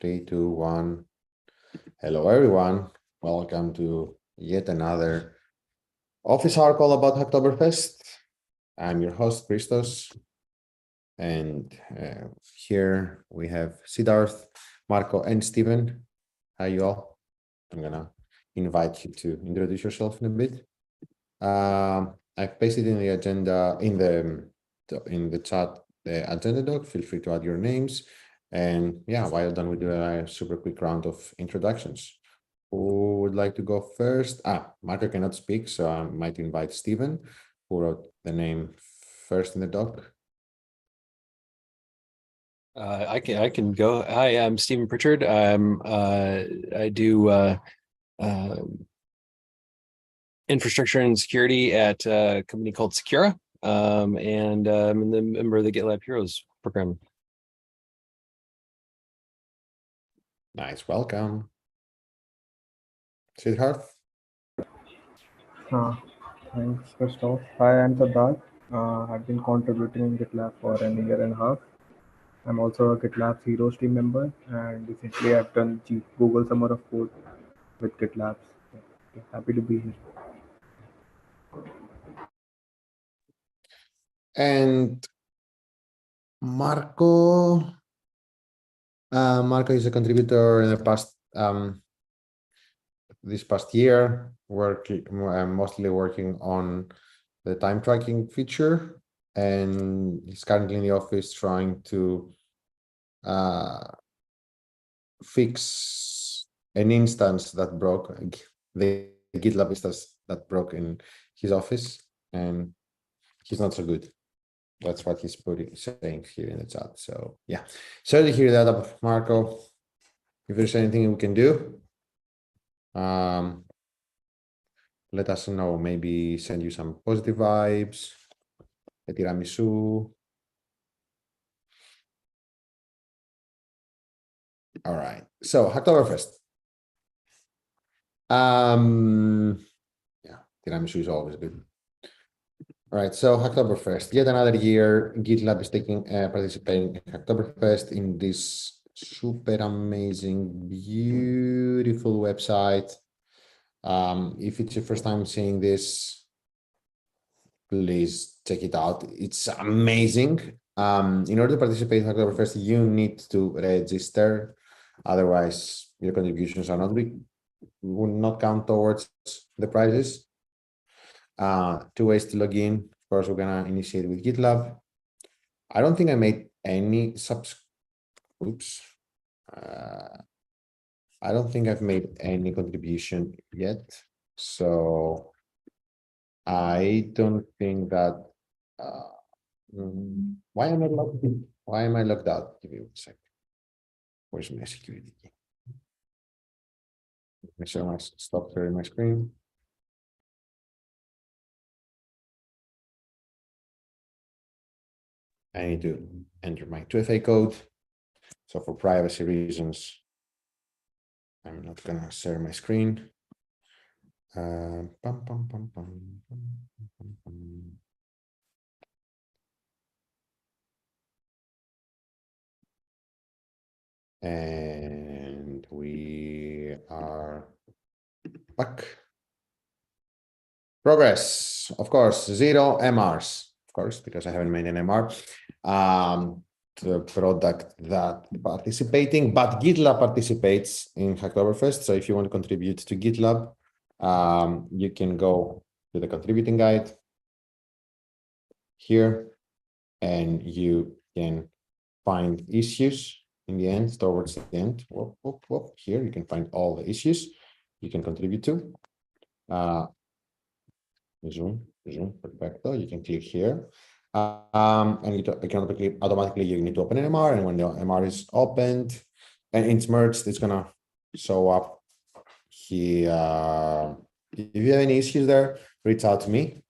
3, 2, 1. Hello, everyone. Welcome to yet another office hour call about Hacktoberfest. I'm your host, Christos. And here we have Siddharth, Marco, and Steven. Hi, you all. I'm going to invite you to introduce yourself in a bit. I've pasted in the agenda, in the chat, the agenda doc. Feel free to add your names. And yeah, why don't we do a super quick round of introductions? Who would like to go first? Marco cannot speak, so I might invite Steven, who wrote the name first in the doc. I can go. Hi, I'm Stephen Pritchard. I do infrastructure and security at a company called Secura, and I'm the member of the GitLab Heroes program. Nice, welcome. Siddharth? Thanks, Christoph. Hi, I'm Siddharth. I've been contributing in GitLab for a year and a half. I'm also a GitLab Heroes team member, and recently I've done Google Summer of Code with GitLab. Happy to be here. And Marco is a contributor in the past this past year, mostly working on the time tracking feature, and he's currently in the office trying to fix an instance that broke, the GitLab instance that broke in his office, and he's not so good. That's what he's saying here in the chat. So yeah, sorry to hear that, Marco. If there's anything we can do, let us know. Maybe send you some positive vibes, a tiramisu. All right. So Hacktoberfest. Yeah, tiramisu is always good. All right, so Hacktoberfest, yet another year, GitLab is taking participating in Hacktoberfest in this super amazing, beautiful website. If it's your first time seeing this, please check it out. It's amazing. In order to participate in Hacktoberfest, you need to register. Otherwise, your contributions will not count towards the prizes. 2 ways to log in. First, we're gonna initiate with GitLab. I don't think I made any I don't think I've made any contribution yet. So I don't think that why am I logged out? Give me 1 second. Where's my security key? Make sure I stop sharing my screen. I need to enter my 2FA code. So for privacy reasons, I'm not gonna share my screen. And we are back. Progress, of course, 0 MRs, of course, because I haven't made an MR. The product that participating, but GitLab participates in Hacktoberfest. So if you want to contribute to GitLab, you can go to the contributing guide here, and you can find issues in the end, towards the end. Here you can find all the issues you can contribute to. Zoom, perfecto. You can click here. And you can automatically you need to open an MR, and when the MR is opened and it's merged, it's gonna show up here. If you have any issues there, reach out to me.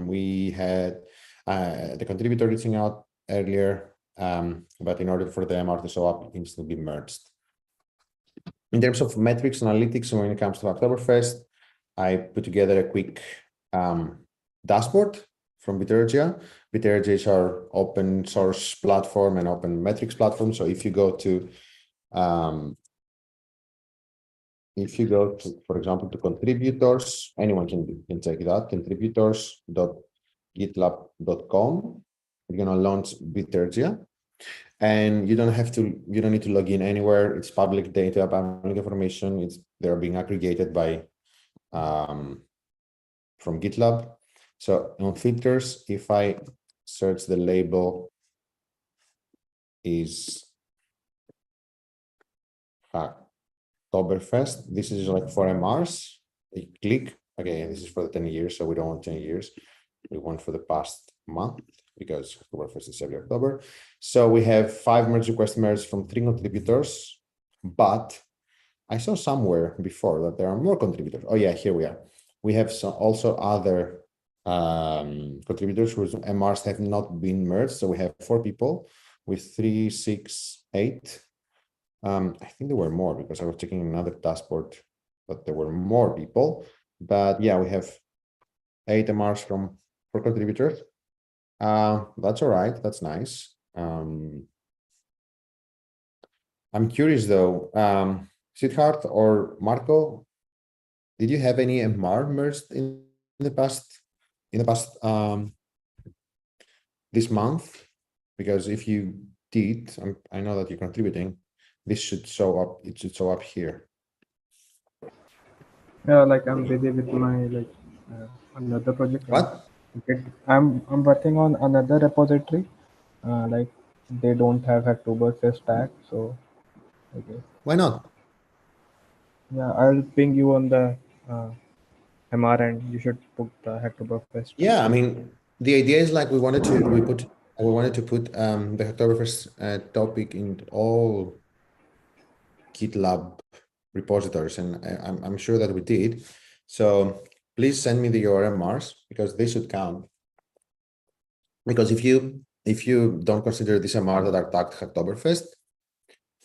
We had the contributor reaching out earlier, but in order for the MR to show up, it needs to be merged. In terms of metrics analytics, when it comes to Hacktoberfest, I put together a quick dashboard from Bitergia. Bitergia is our open source platform and open metrics platform. So if you go to If you go to, for example, to contributors, anyone can check it out, contributors.gitlab.com. You're gonna launch Bitergia, and you don't need to log in anywhere. It's public data, public information. They're being aggregated by from GitLab. So on filters, if I search the label is Hacktoberfest, this is like for MRs. I click, okay, this is for the 10 years, so we don't want 10 years. We want for the past month because Hacktoberfest is every October. So we have 5 merge request merged from 3 contributors, but I saw somewhere before that there are more contributors. Oh yeah, here we are. We have some also other contributors whose MRs have not been merged. So we have 4 people with 3, 6, 8. I think there were more because I was checking another dashboard, but there were more people. But yeah, we have 8 MRs from 4 contributors. That's all right. That's nice. I'm curious though, Siddharth or Marco, did you have any MR merged in the past this month? Because if you did, I know that you're contributing, this should show up, it should show up here. Yeah, like I'm busy with my another project. What? I'm working on another repository. Like they don't have Hacktoberfest tag, so I guess. Why not? Yeah, I'll ping you on the MR and you should put the Hacktoberfest. Yeah, I mean, the idea is like we wanted to put the Hacktoberfest topic in all GitLab repositories, and I'm sure that we did. So please send me your MRs because they should count. Because if you don't consider these MRs that are tagged Hacktoberfest,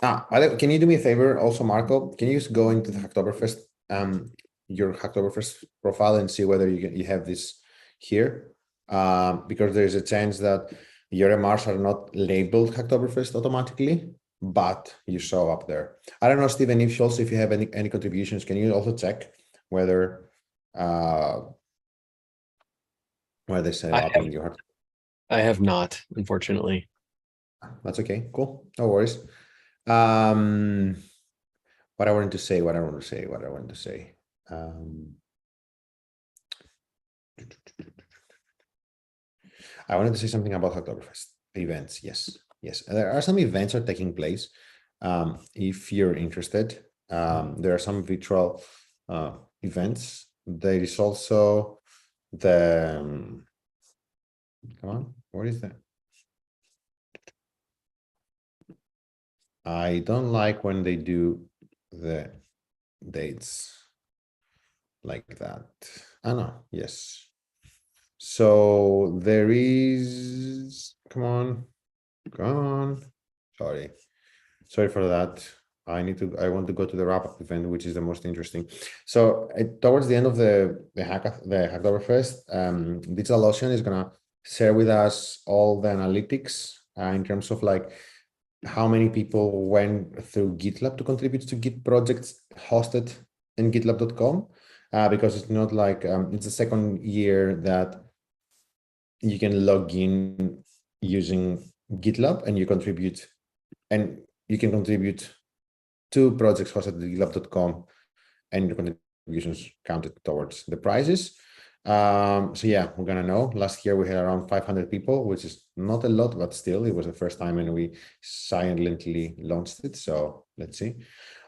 can you do me a favor also, Marco? Can you just go into the Hacktoberfest your Hacktoberfest profile and see whether you have this here? Because there's a chance that your MRs are not labeled Hacktoberfest automatically, but you show up there. I don't know, Stephen, if you have any contributions, can you also check whether where they set up in your? I have not, unfortunately. That's okay. Cool. No worries. What I wanted to say. I wanted to say something about Hacktoberfest events. Yes. There are some events are taking place. If you're interested, there are some virtual events. There is also the come on, what is that? I don't like when they do the dates like that. No, yes. So there is, come on. Sorry for that. I want to go to the wrap-up event, which is the most interesting. So towards the end of the Hacktoberfest, DigitalOcean is gonna share with us all the analytics in terms of like how many people went through GitLab to contribute to Git projects hosted in GitLab.com, because it's not like it's the second year that you can log in using GitLab and you can contribute to projects hosted at GitLab.com, and your contributions counted towards the prizes. So yeah, we're gonna know. Last year we had around 500 people, which is not a lot, but still it was the first time and we silently launched it. So let's see.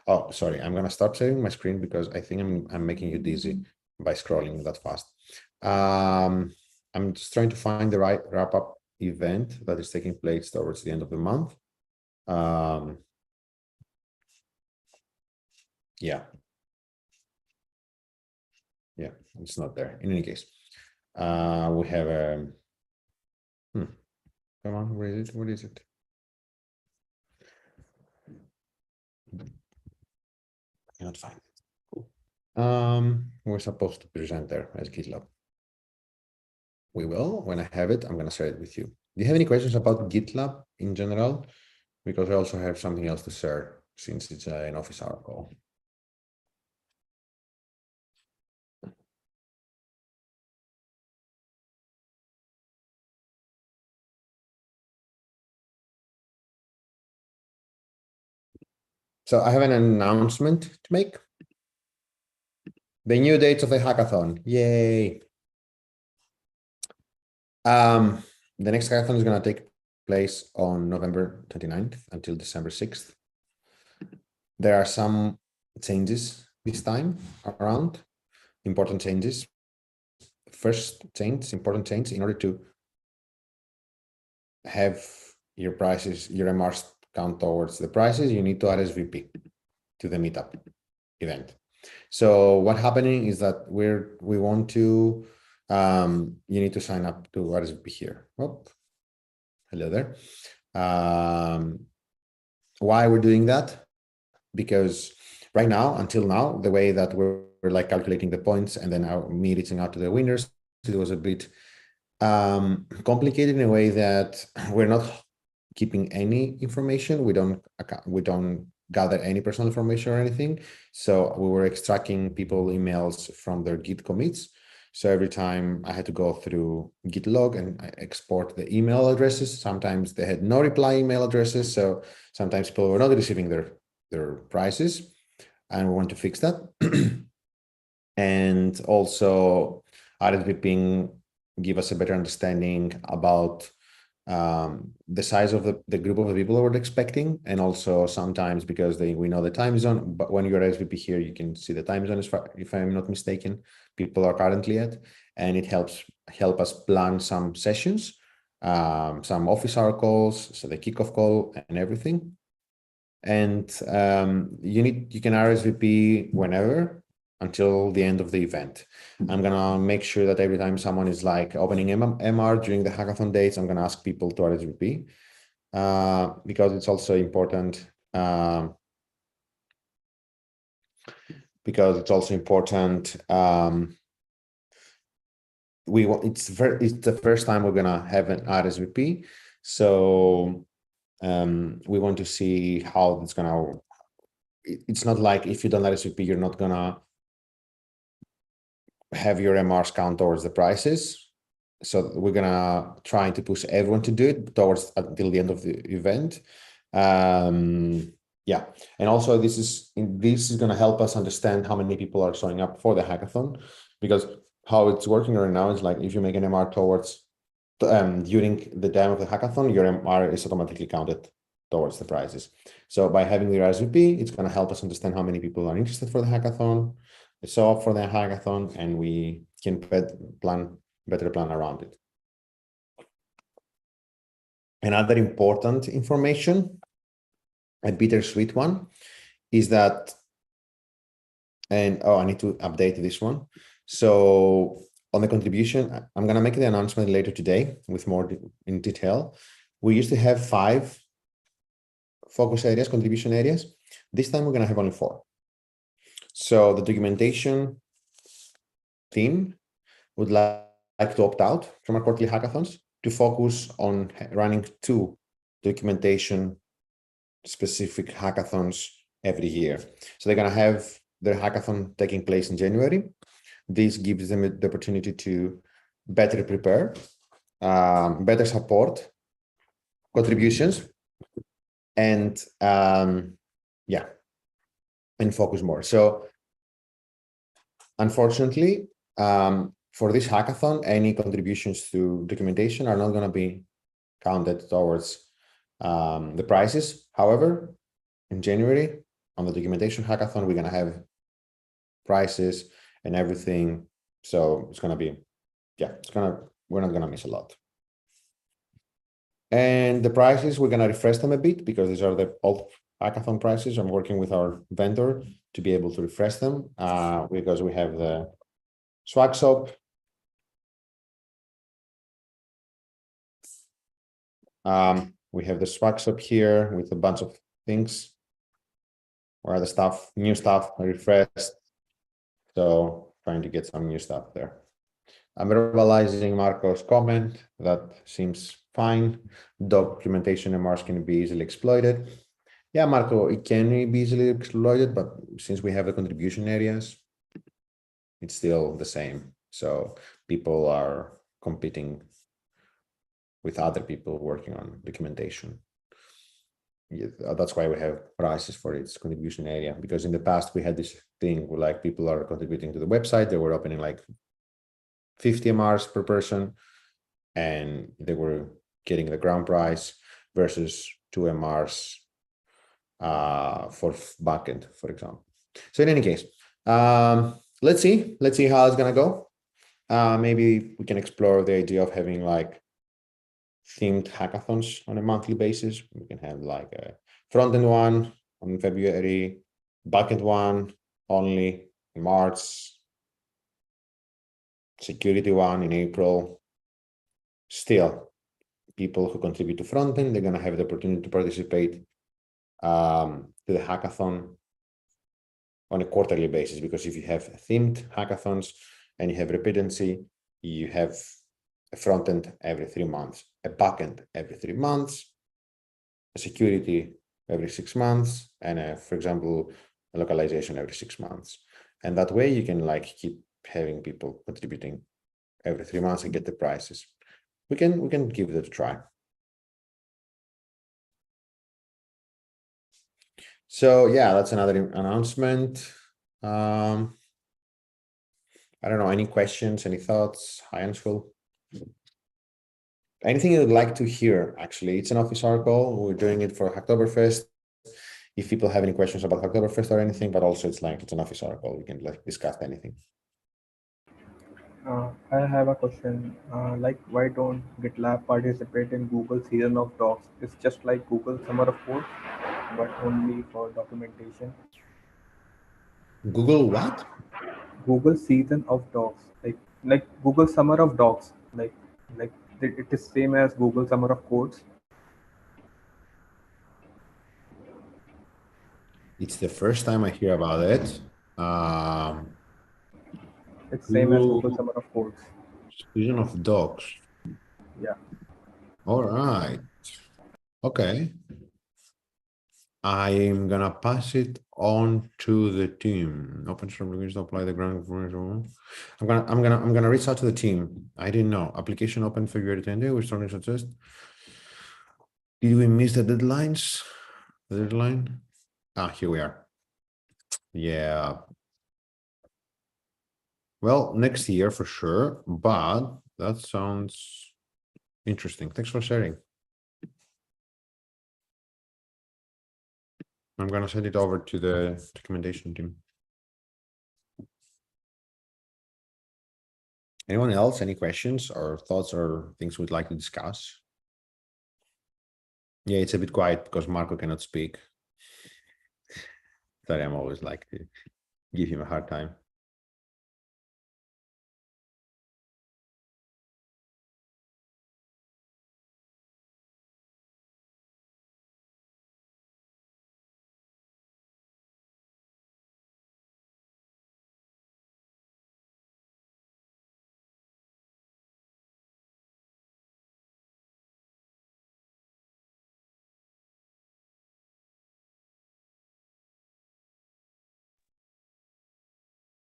Oh, sorry, I'm gonna stop sharing my screen because I think I'm making you dizzy by scrolling that fast. I'm just trying to find the right wrap-up event that is taking place towards the end of the month. Yeah, it's not there. In any case, we have a come on, where is it? What is it? I cannot find it. Cool. We're supposed to present there as GitLab. We will. When I have it, I'm gonna share it with you. Do you have any questions about GitLab in general? Because I also have something else to share since it's an office hour call. So I have an announcement to make. The new dates of the hackathon. Yay. The next hackathon is going to take place on November 29th until December 6th. There are some changes this time around, important changes. First change, important change, in order to have your prices, your MRs count towards the prices, you need to RSVP to the meetup event. So what happening is that we want to, you need to sign up to RSVP here. Oh, hello there. Why we're doing that? Because right now, until now, the way that we're like calculating the points and then me reaching out to the winners, it was a bit complicated in a way that we're not keeping any information. We don't gather any personal information or anything. So we were extracting people emails from their Git commits. So every time I had to go through GitLog and export the email addresses. Sometimes they had no reply email addresses. So sometimes people were not receiving their prices, and we want to fix that. And also RSVPing give us a better understanding about the size of the group of the people we're expecting, and also sometimes because we know the time zone, but when you're RSVP here, you can see the time zone as far, if I'm not mistaken, people are currently at, and it help us plan some sessions, some office hour calls, so the kickoff call and everything. And you can RSVP whenever until the end of the event. I'm gonna make sure that every time someone is like opening MR during the hackathon dates, I'm gonna ask people to RSVP because it's also important. Because it's also important. It's the first time we're gonna have an RSVP, so we want to see how it's gonna. It's not like if you don't RSVP, you're not gonna have your MRs count towards the prices. So we're gonna try to push everyone to do it towards until the end of the event. Yeah, and also this is gonna help us understand how many people are showing up for the hackathon, because how it's working right now is like if you make an MR towards during the time of the hackathon, your MR is automatically counted towards the prizes. So by having the RSVP, it's gonna help us understand how many people are interested for the hackathon, show up for the hackathon, and we can better plan around it. Another important information, a bittersweet one, is that, and I need to update this one. So on the contribution, I'm going to make the announcement later today with more in detail. We used to have 5 focus areas, contribution areas. This time we're going to have only 4. So the documentation team would like to opt out from our quarterly hackathons to focus on running 2 documentation specific hackathons every year. So they're going to have their hackathon taking place in January. This gives them the opportunity to better prepare, better support contributions, and yeah, and focus more. So unfortunately, for this hackathon, any contributions to documentation are not going to be counted towards the prizes. However, in January, on the documentation hackathon, we're going to have prizes and everything. So it's going to be, yeah, we're not going to miss a lot. And the prices, we're going to refresh them a bit because these are the old hackathon prices. I'm working with our vendor to be able to refresh them because we have the swag shop. We have the swag shop here with a bunch of things. Where the stuff, new stuff, refreshed. So trying to get some new stuff there. I'm verbalizing Marco's comment. That seems fine. Documentation MRs can be easily exploited. Yeah, Marco, it can be easily exploited, but since we have the contribution areas, it's still the same. So people are competing with other people working on documentation. Yeah, that's why we have prices for its contribution area, because in the past we had this thing where like people are contributing to the website, they were opening like 50 MRs per person, and they were getting the ground price versus 2 MRs for backend, for example. So in any case, let's see how it's gonna go. Maybe we can explore the idea of having like themed hackathons on a monthly basis. We can have like a front-end one on February, backend one only in March, security one in April. Still, people who contribute to front-end, they're gonna have the opportunity to participate to the hackathon on a quarterly basis, because if you have themed hackathons and you have repeatancy, you have a front end every 3 months, a backend every 3 months, a security every 6 months, and for example, a localization every 6 months. And that way you can like keep having people contributing every 3 months and get the prices. We can give it a try. So yeah, that's another announcement. I don't know, any questions, any thoughts, Hansful? Anything you'd like to hear, actually. It's an office article. We're doing it for Hacktoberfest. If people have any questions about Hacktoberfest or anything, but also it's an office article. We can like discuss anything. I have a question. Like, why don't GitLab participate in Google Season of Docs? It's just like Google Summer of Code, but only for documentation. Google what? Google Season of Docs, like Google Summer of Docs, like it is same as Google Summer of Codes. It's the first time I hear about it. It's same as Google Google Summer of Codes. Season of Docs. Yeah. All right. Okay. I'm gonna pass it on to the team. Open source applications apply the ground. I'm gonna reach out to the team. I didn't know. Application open February 10th. We're starting to suggest. Did we miss the deadlines? The deadline? Here we are. Yeah. Well, next year for sure, but that sounds interesting. Thanks for sharing. I'm gonna send it over to the documentation team. Anyone else? Any questions or thoughts or things we'd like to discuss? Yeah, it's a bit quiet because Marco cannot speak. Sorry, I'm always like to give him a hard time.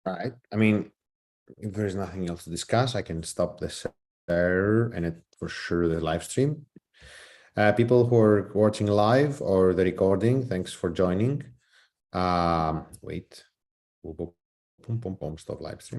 All right. I mean, if there's nothing else to discuss, I can stop the share and for sure the live stream. People who are watching live or the recording, thanks for joining. Wait. Stop live stream.